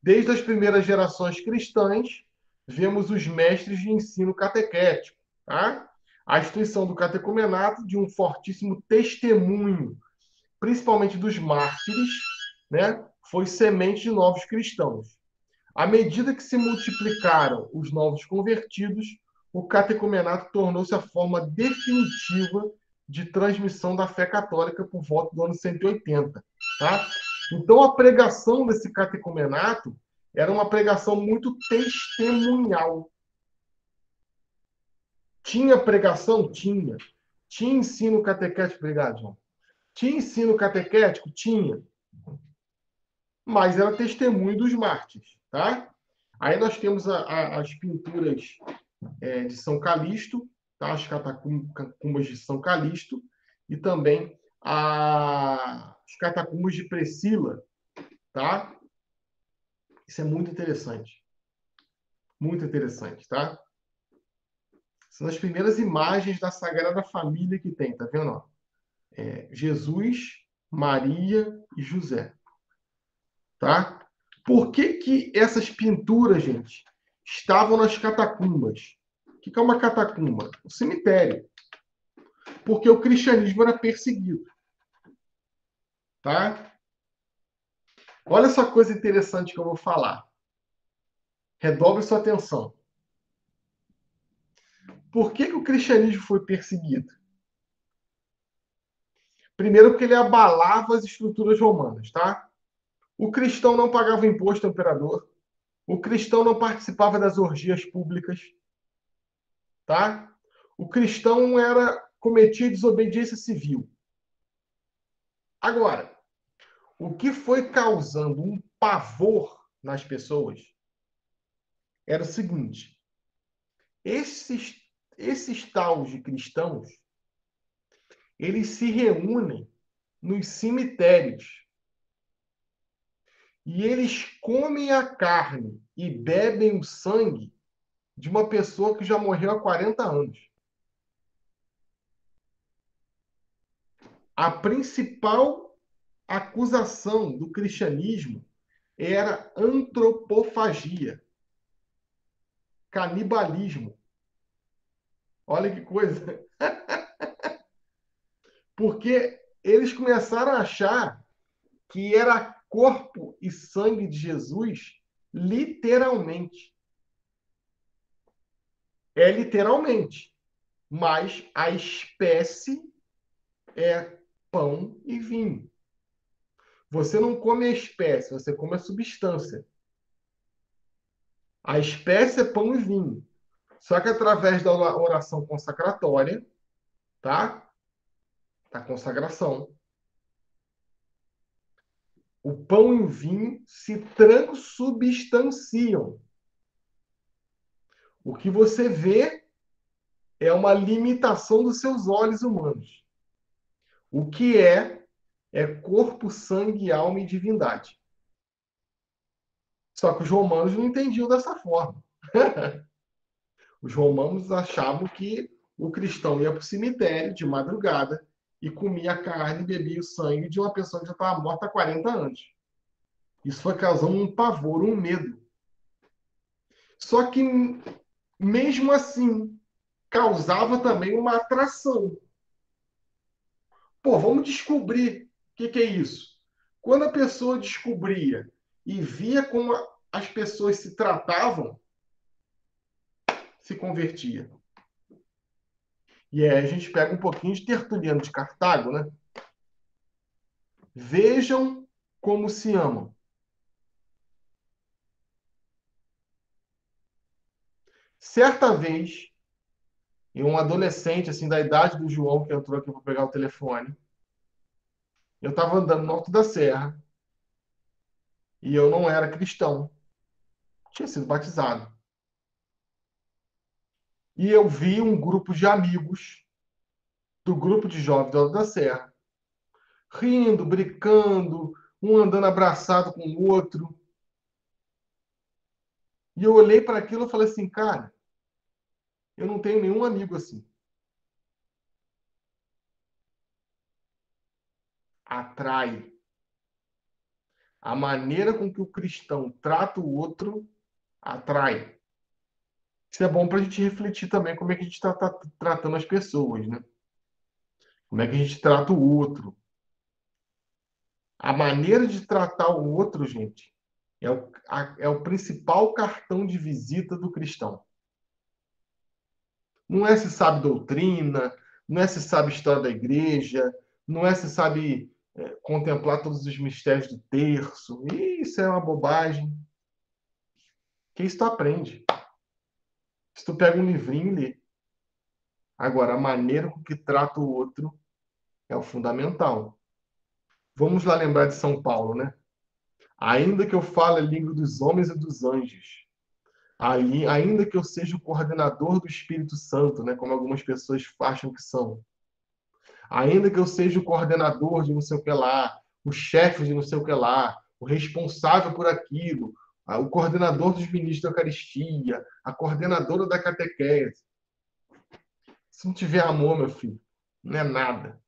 desde as primeiras gerações cristãs, vemos os mestres de ensino catequético. Tá? A instituição do catecumenato de um fortíssimo testemunho, principalmente dos mártires, né, foi semente de novos cristãos. À medida que se multiplicaram os novos convertidos, o catecumenato tornou-se a forma definitiva de transmissão da fé católica por volta do ano 180. Tá? Então, a pregação desse catecumenato era uma pregação muito testemunhal. Tinha pregação? Tinha. Tinha ensino catequético? Obrigado, João. Tinha ensino catequético? Tinha. Mas era testemunho dos mártires. Tá? Aí nós temos as pinturas de São Calixto, tá? As catacumbas de São Calixto, e também as catacumbas de Priscila. Tá? Isso é muito interessante. Muito interessante, tá? São as primeiras imagens da Sagrada Família que tem, tá vendo? Jesus, Maria e José. Tá? Por que essas pinturas, gente, estavam nas catacumbas? O que é uma catacumba? Um cemitério. Porque o cristianismo era perseguido. Tá? Olha essa coisa interessante que eu vou falar. Redobre sua atenção. Por que o cristianismo foi perseguido? Primeiro, porque ele abalava as estruturas romanas, tá? O cristão não pagava imposto ao imperador. O cristão não participava das orgias públicas, tá? O cristão cometia desobediência civil. Agora, o que foi causando um pavor nas pessoas era o seguinte: esses tais de cristãos, eles se reúnem nos cemitérios e eles comem a carne e bebem o sangue de uma pessoa que já morreu há 40 anos. A principal acusação do cristianismo era antropofagia, canibalismo. Olha que coisa. Porque eles começaram a achar que era corpo e sangue de Jesus literalmente. É literalmente. Mas a espécie é pão e vinho. Você não come a espécie, você come a substância. A espécie é pão e vinho. Só que através da oração consacratória, tá? Da consagração, o pão e o vinho se transubstanciam. O que você vê é uma limitação dos seus olhos humanos. O que é corpo, sangue, alma e divindade. Só que os romanos não entendiam dessa forma. Os romanos achavam que o cristão ia para o cemitério de madrugada e comia a carne e bebia o sangue de uma pessoa que já estava morta há 40 anos. Isso foi causando um pavor, um medo. Só que, mesmo assim, causava também uma atração. Pô, vamos descobrir o que é isso. Quando a pessoa descobria e via como as pessoas se tratavam, se convertia. E aí a gente pega um pouquinho de Tertuliano de Cartago, né? Vejam como se amam. Certa vez, e um adolescente, assim, da idade do João, que entrou aqui para pegar o telefone, eu estava andando no Alto da Serra e eu não era cristão. Tinha sido batizado. E eu vi um grupo de amigos do grupo de jovens do Alto da Serra, rindo, brincando, um andando abraçado com o outro. E eu olhei para aquilo e falei assim, cara, eu não tenho nenhum amigo assim. Atrai. A maneira com que o cristão trata o outro atrai. Isso é bom para a gente refletir também como é que a gente está tratando as pessoas, né? Como é que a gente trata o outro. A maneira de tratar o outro, gente, é o principal cartão de visita do cristão. Não é se sabe doutrina, não é se sabe história da igreja, não é se sabe contemplar todos os mistérios do terço. Isso é uma bobagem. Que isso tu aprende. Se tu pega um livrinho e lê. Agora, a maneira com que trata o outro é o fundamental. Vamos lá lembrar de São Paulo, né? Ainda que eu fale a língua dos homens e dos anjos, ali, ainda que eu seja o coordenador do Espírito Santo, né? Como algumas pessoas acham que são. Ainda que eu seja o coordenador de não sei o que lá, o chefe de não sei o que lá, o responsável por aquilo, o coordenador dos ministros da Eucaristia, a coordenadora da catequese. Se não tiver amor, meu filho, não é nada.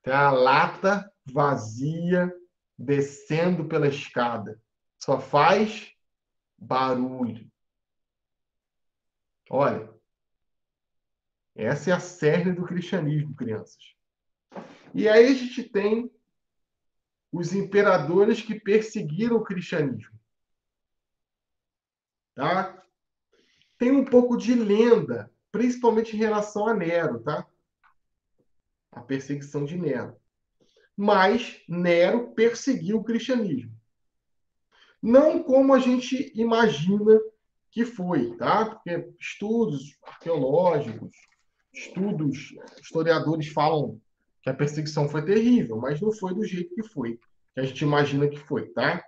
Tem a lata vazia descendo pela escada. Só faz barulho. Olha, essa é a cerne do cristianismo, crianças. E aí a gente tem os imperadores que perseguiram o cristianismo. Tá? Tem um pouco de lenda, principalmente em relação a Nero, tá? A perseguição de Nero. Mas Nero perseguiu o cristianismo. Não como a gente imagina que foi, tá? Porque estudos arqueológicos, historiadores falam que a perseguição foi terrível, mas não foi do jeito que foi, que a gente imagina que foi, tá?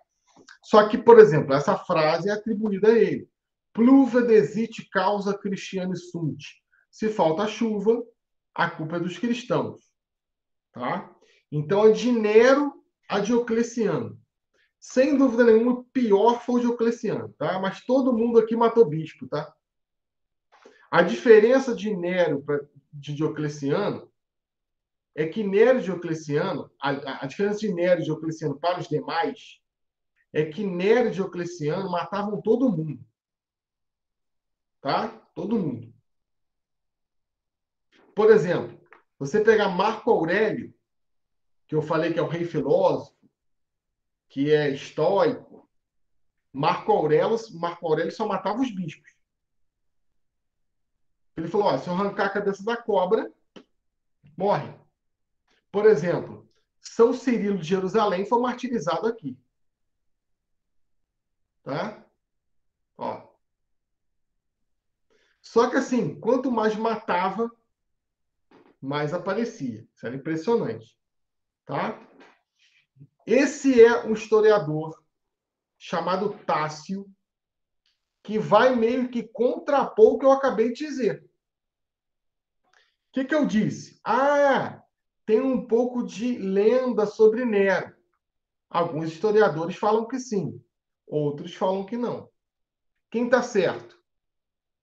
Só que, por exemplo, essa frase é atribuída a ele. Pluva desit causa Christiane sunt. Se falta chuva, a culpa é dos cristãos, tá? Então, é de Nero a Diocleciano. Sem dúvida nenhuma, o pior foi o Diocleciano, tá? Mas todo mundo aqui matou bispo, tá? A diferença de Nero de Diocleciano é que Nero e Diocleciano, a diferença de Nero e Diocleciano para os demais é que Nero e Diocleciano matavam todo mundo, tá? Todo mundo. Por exemplo, você pegar Marco Aurélio, que eu falei que é o rei filósofo, que é estoico, Marco Aurélio só matava os bispos. Ele falou, ó, se eu arrancar a cabeça da cobra, morre. Por exemplo, São Cirilo de Jerusalém foi martirizado aqui. Tá? Ó. Só que assim, quanto mais matava, mais aparecia. Isso era impressionante. Tá? Esse é um historiador chamado Tácio, que vai meio que contrapor o que eu acabei de dizer. O que eu disse? Ah, tem um pouco de lenda sobre Nero. Alguns historiadores falam que sim, outros falam que não. Quem está certo?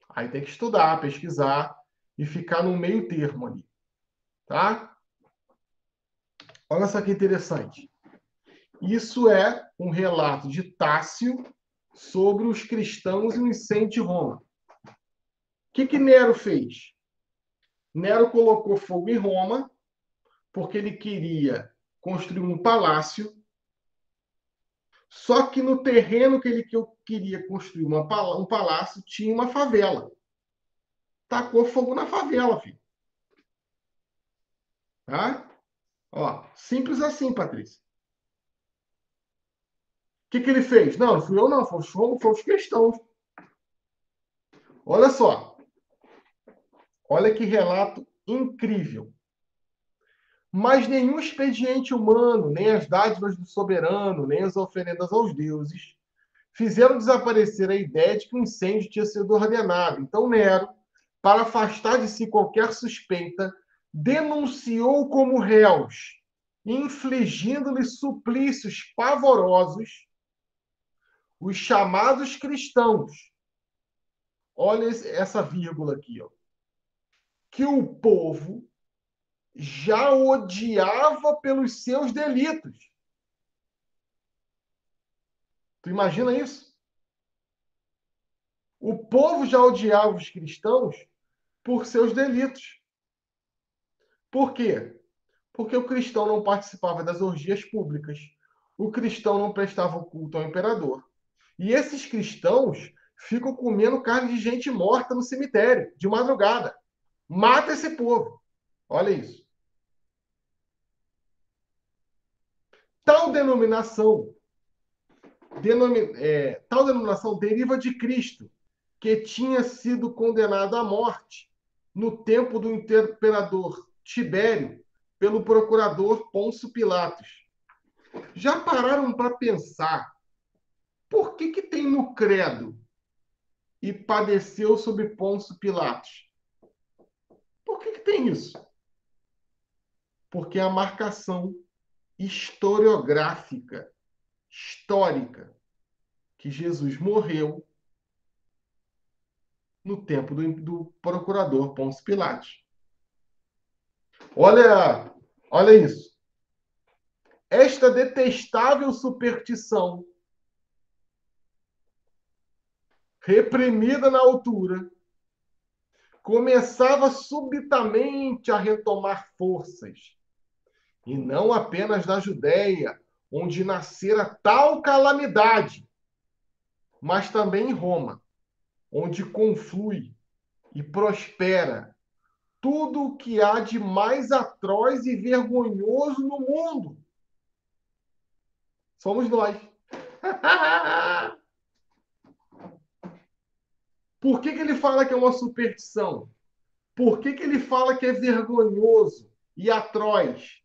Aí tem que estudar, pesquisar e ficar no meio termo ali. Tá? Olha só que interessante. Isso é um relato de Tácio sobre os cristãos e o incêndio de Roma. O que Nero fez? Nero colocou fogo em Roma porque ele queria construir um palácio. Só que no terreno que ele queria construir um palácio tinha uma favela. Tacou fogo na favela, filho. Tá? Ó, simples assim, Patrícia. O que ele fez? Não fui eu, não. Foi os cristãos. Olha só. Olha que relato incrível. Mas nenhum expediente humano, nem as dádivas do soberano, nem as oferendas aos deuses, fizeram desaparecer a ideia de que o incêndio tinha sido ordenado. Então, Nero, para afastar de si qualquer suspeita, denunciou como réus, infligindo-lhes suplícios pavorosos, os chamados cristãos. Olha essa vírgula aqui, ó. Que o povo já odiava pelos seus delitos. Tu imagina isso? O povo já odiava os cristãos por seus delitos. Por quê? Porque o cristão não participava das orgias públicas. O cristão não prestava culto ao imperador. E esses cristãos ficam comendo carne de gente morta no cemitério, de madrugada. Mata esse povo. Olha isso. Tal denominação deriva de Cristo, que tinha sido condenado à morte no tempo do imperador Tibério pelo procurador Pôncio Pilatos. Já pararam para pensar por que tem no credo e padeceu sob Pôncio Pilatos? Por que tem isso? Porque é a marcação historiográfica, histórica, que Jesus morreu no tempo do procurador Pôncio Pilatos. Olha isso. Esta detestável superstição, reprimida na altura, começava subitamente a retomar forças, e não apenas na Judéia, onde nascera tal calamidade, mas também em Roma, onde conflui e prospera tudo o que há de mais atroz e vergonhoso no mundo. Somos nós. Por que ele fala que é uma superstição? Por que ele fala que é vergonhoso e atroz?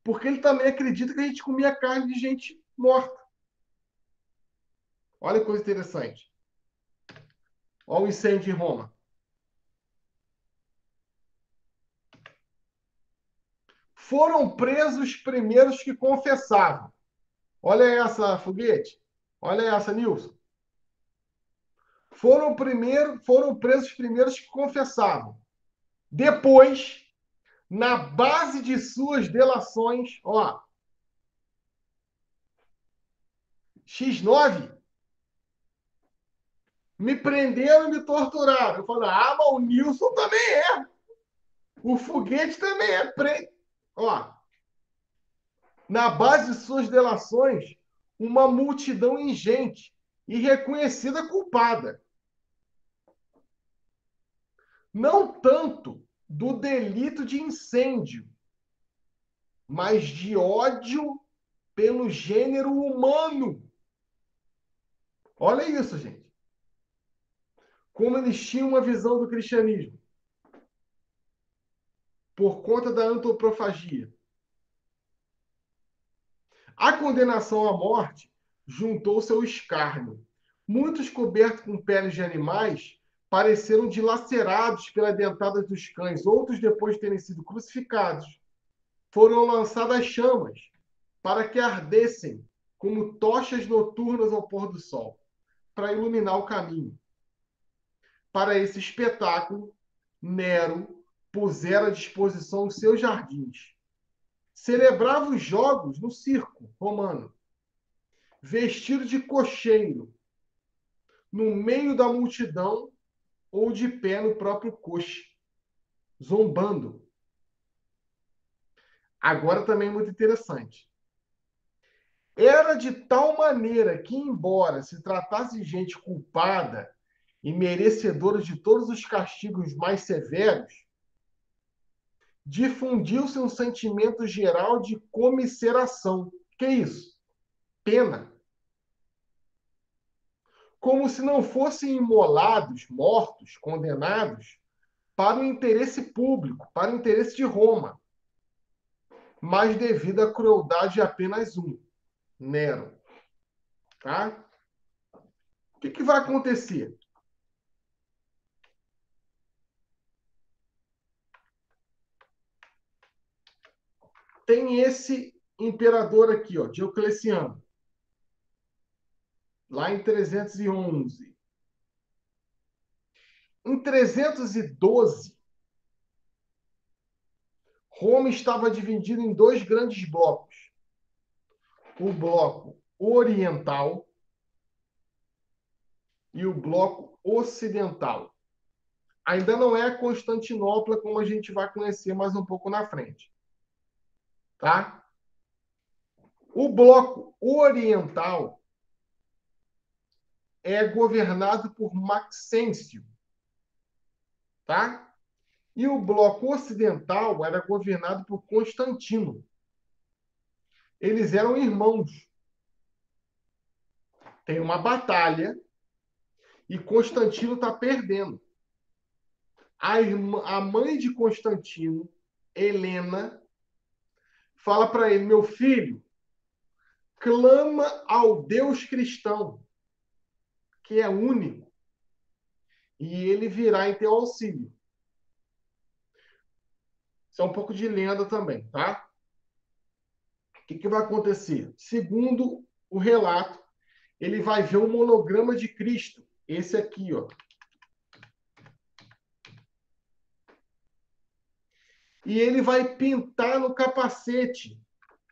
Porque ele também acredita que a gente comia carne de gente morta. Olha que coisa interessante. Olha o incêndio em Roma. Foram presos os primeiros que confessavam. Olha essa, Foguete. Olha essa, Nilson. Foram presos os primeiros que confessavam. Depois, na base de suas delações, ó, X9, me prenderam e me torturaram. Eu falo, mas o Nilson também é. O Foguete também é. Ó, na base de suas delações, uma multidão ingente e reconhecida culpada. Não tanto do delito de incêndio, mas de ódio pelo gênero humano. Olha isso, gente. Como eles tinham uma visão do cristianismo. Por conta da antropofagia. A condenação à morte juntou-se ao escárnio. Muitos cobertos com peles de animais pareceram dilacerados pelas dentadas dos cães. Outros, depois de terem sido crucificados, foram lançadas chamas para que ardessem como tochas noturnas ao pôr do sol, para iluminar o caminho. Para esse espetáculo, Nero pusera à disposição os seus jardins. Celebrava os jogos no circo romano, vestido de cocheiro, no meio da multidão ou de pé no próprio coche, zombando. Agora também muito interessante. Era de tal maneira que, embora se tratasse de gente culpada e merecedora de todos os castigos mais severos, difundiu-se um sentimento geral de comiseração. Que é isso? Pena. Como se não fossem imolados, mortos, condenados, para o interesse público, para o interesse de Roma, mas devido à crueldade de apenas um, Nero. Tá? O que vai acontecer? Tem esse imperador aqui, ó, Diocleciano, lá em 311. Em 312, Roma estava dividida em dois grandes blocos. O bloco oriental e o bloco ocidental. Ainda não é a Constantinopla, como a gente vai conhecer mais um pouco na frente. Tá? O bloco oriental é governado por Maxêncio. Tá? E o bloco ocidental era governado por Constantino. Eles eram irmãos. Tem uma batalha e Constantino está perdendo. A mãe de Constantino, Helena, fala para ele: meu filho, clama ao Deus cristão, que é único, e ele virá em teu auxílio. Isso é um pouco de lenda também, tá? O que vai acontecer? Segundo o relato, ele vai ver um monograma de Cristo. Esse aqui, ó. E ele vai pintar no capacete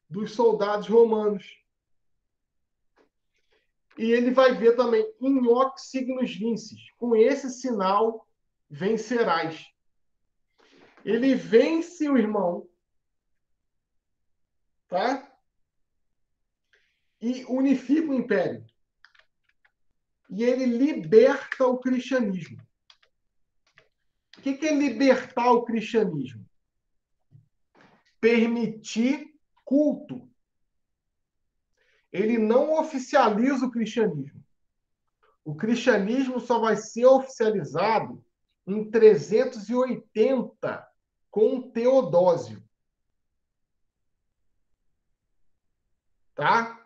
dos soldados romanos. E ele vai ver também in hoc signos vinces. Com esse sinal vencerás. Ele vence o irmão, tá? E unifica o império. E ele liberta o cristianismo. O que é libertar o cristianismo? Permitir culto. Ele não oficializa o cristianismo. O cristianismo só vai ser oficializado em 380 com Teodósio. Tá?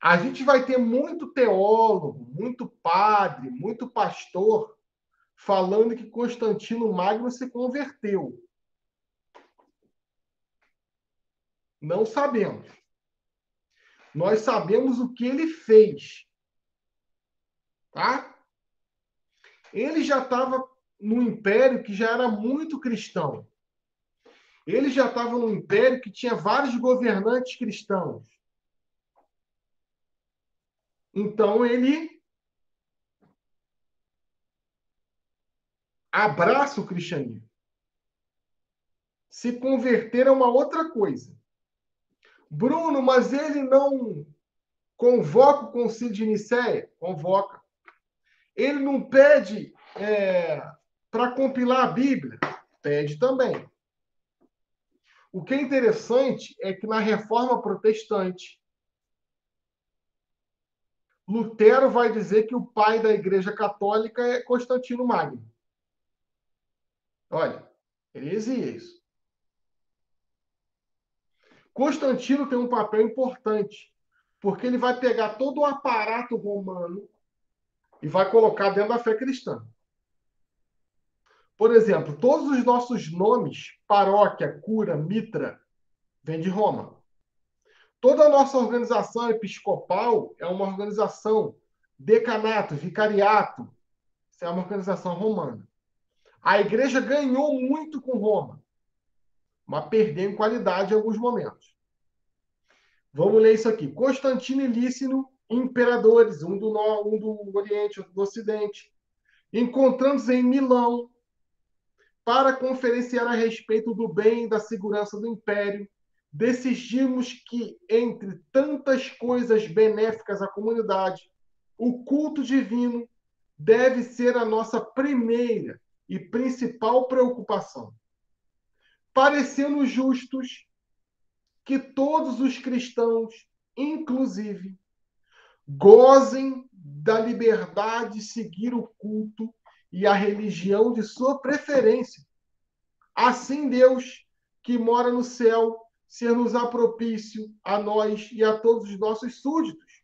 A gente vai ter muito teólogo, muito padre, muito pastor falando que Constantino Magno se converteu. Não sabemos. Nós sabemos o que ele fez. Tá? Ele já estava no império que já era muito cristão. Ele já estava no império que tinha vários governantes cristãos. Então ele abraça o cristianismo. Se converter é uma outra coisa. Bruno, mas ele não convoca o concílio de Nicéia? Convoca. Ele não pede para compilar a Bíblia? Pede também. O que é interessante é que na Reforma Protestante, Lutero vai dizer que o pai da Igreja Católica é Constantino Magno. Olha, heresia isso. Constantino tem um papel importante, porque ele vai pegar todo o aparato romano e vai colocar dentro da fé cristã. Por exemplo, todos os nossos nomes, paróquia, cura, mitra, vem de Roma. Toda a nossa organização episcopal é uma organização, decanato, vicariato, isso é uma organização romana. A igreja ganhou muito com Roma, mas perdeu em qualidade em alguns momentos. Vamos ler isso aqui. Constantino e Lícino, imperadores, um do Oriente, outro do Ocidente, encontrando-se em Milão para conferenciar a respeito do bem e da segurança do império, decidimos que, entre tantas coisas benéficas à comunidade, o culto divino deve ser a nossa primeira e principal preocupação. Parecendo justos que todos os cristãos, inclusive, gozem da liberdade de seguir o culto e a religião de sua preferência. Assim Deus, que mora no céu, ser-nos-á propício a nós e a todos os nossos súditos.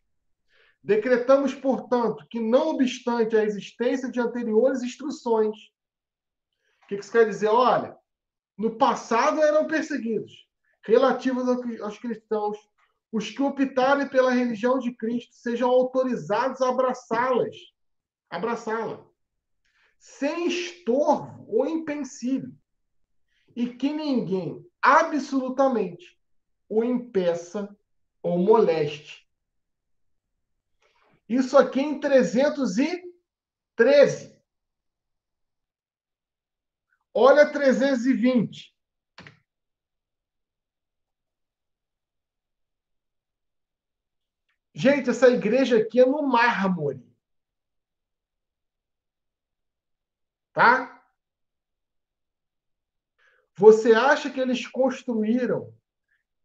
Decretamos, portanto, que não obstante a existência de anteriores instruções, o que isso quer dizer? Olha, no passado eram perseguidos, relativos aos cristãos, os que optarem pela religião de Cristo sejam autorizados a abraçá-la, sem estorvo ou empecilho, e que ninguém, absolutamente, o impeça ou moleste. Isso aqui em 313. Olha 320. Gente, essa igreja aqui é no mármore. Tá? Você acha que eles construíram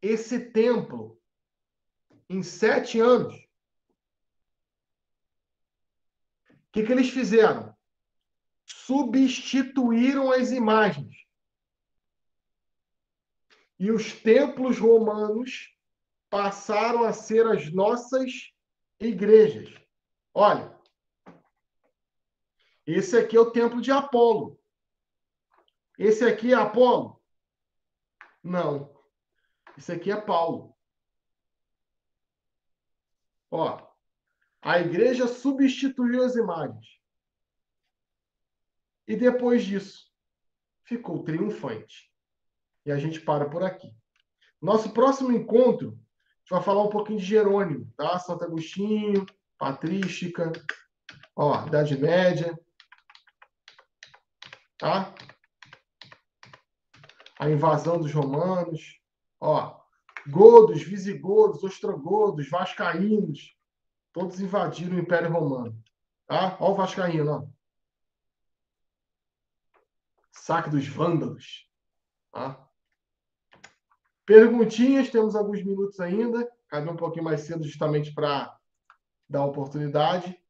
esse templo em 7 anos? O que eles fizeram? Substituíram as imagens. E os templos romanos passaram a ser as nossas igrejas. Olha, esse aqui é o templo de Apolo. Esse aqui é Apolo? Não. Esse aqui é Paulo. Ó, a igreja substituiu as imagens. E depois disso, ficou triunfante. E a gente para por aqui. Nosso próximo encontro, a gente vai falar um pouquinho de Jerônimo, tá? Santo Agostinho, patrística, ó, Idade Média, tá? A invasão dos romanos, ó, godos, visigodos, ostrogodos, vascaínos, todos invadiram o Império Romano, tá? Ó o vascaíno, ó. Saque dos vândalos, tá? Perguntinhas, temos alguns minutos ainda, cabe um pouquinho mais cedo justamente para dar oportunidade.